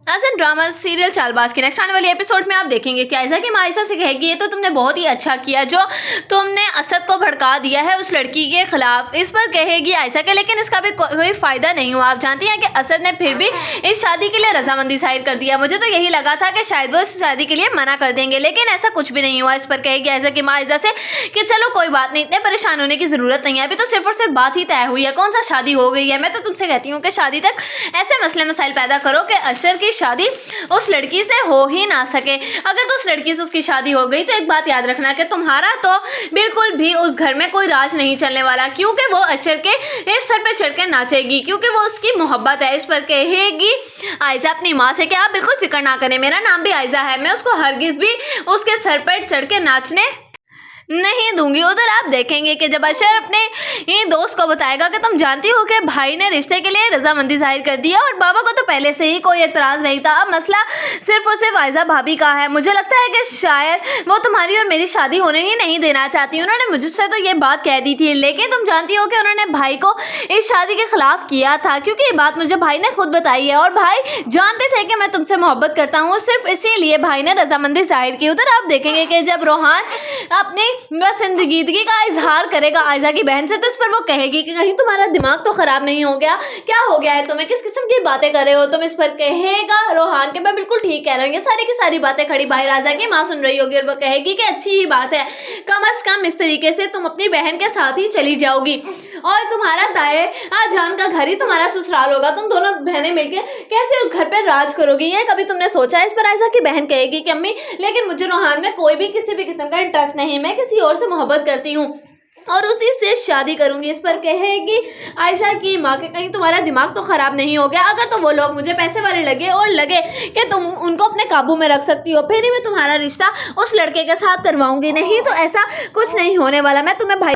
Hasan drama serial Chaalbaaz के next आने वाली एपिसोड में आप देखेंगे कि आयशा की माँ आयशा से कहेगी ये तो तुमने बहुत ही अच्छा किया जो तुमने असद को भड़का दिया है उस लड़की के खिलाफ। इस पर कहेगी आयशा के लेकिन इसका भी कोई फायदा नहीं हुआ। आप जानती हैं कि असद ने फिर भी इस शादी के लिए रजामंदी जाहिर कर दिया। मुझे तो यही लगा था कि शायद वो इस शादी के लिए मना कर देंगे लेकिन ऐसा कुछ भी नहीं हुआ। इस पर कहेगी आयशा की माँ आयशा से कि चलो कोई बात नहीं, इतने परेशान होने की जरूरत नहीं है, अभी तो सिर्फ और सिर्फ बात ही तय हुई है, कौन सा शादी हो गई है। मैं तो तुमसे कहती हूँ कि शादी तक ऐसे मसले मसाइल पैदा करो कि अशर की शादी उस लड़की से हो ही ना सके। अगर तो उस लड़की से उसकी शादी हो गई तो एक बात याद रखना कि तुम्हारा तो बिल्कुल भी उस घर में कोई राज नहीं चलने वाला, क्योंकि वो अशर के इस सर पे चढ़ के नाचेगी क्योंकि वो उसकी मोहब्बत है। इस पर कहेगी आयशा अपनी माँ से कि आप बिल्कुल फिक्र ना करें, मेरा नाम भी आयशा है, मैं उसको हरगिज भी उसके सर पर चढ़ के नाचने नहीं दूंगी। उधर आप देखेंगे कि जब अशर अपने दोस्त को बताएगा कि तुम जानती हो कि भाई ने रिश्ते के लिए रजामंदी जाहिर कर दिया और बाबा को तो पहले से ही कोई एतराज़ नहीं था, अब मसला सिर्फ और सिर्फ आयशा भाभी का है। मुझे लगता है कि शायद वो तुम्हारी और मेरी शादी होने ही नहीं देना चाहती। उन्होंने मुझसे तो ये बात कह दी थी लेकिन तुम जानती हो कि उन्होंने भाई को इस शादी के खिलाफ किया था क्योंकि ये बात मुझे भाई ने खुद बताई है और भाई जानते थे कि मैं तुमसे मोहब्बत करता हूँ, सिर्फ इसीलिए भाई ने रजामंदी जाहिर की। उधर आप देखेंगे कि जब रोहान अपनी पसंदीदगी का इजहार करेगा आयशा की बहन से तो इस पर वो कहेगी कि कहीं तुम्हारा दिमाग तो खराब नहीं हो गया, क्या हो गया है तुम्हें, किस किस्म की बातें कर रहे हो तुम। इस पर कहेगा रोहान के मैं बिल्कुल ठीक कह रहा हूँ, ये सारी की सारी बातें खड़ी भाई राजा की माँ सुन रही होगी और वो कहेगी कि अच्छी ही बात है, कम अज कम इस तरीके से तुम अपनी बहन के साथ ही चली जाओगी और तुम्हारा दाए जान का घर ही तुम्हारा ससुराल होगा, तुम दोनों बहनें मिलकर कैसे उस घर पर राज करोगी, ये कभी तुमने सोचा। इस पर आयशा की बहन कहेगी कि अम्मी लेकिन मुझे रोहान में कोई भी किसी भी किस्म का इंटरेस्ट नहीं, मैं किसी और से मोहब्बत करती हूँ और उसी से शादी करूंगी। इस पर कहेगी आयशा की माँ के कहीं तुम्हारा दिमाग तो खराब नहीं हो गया, अगर तो वो लोग मुझे पैसे वाले लगे और लगे कि तुम उनको अपने काबू में रख सकती हो फिर ही मैं तुम्हारा रिश्ता उस लड़के के साथ करवाऊंगी, नहीं तो ऐसा कुछ नहीं होने वाला। मैं तुम्हें भाई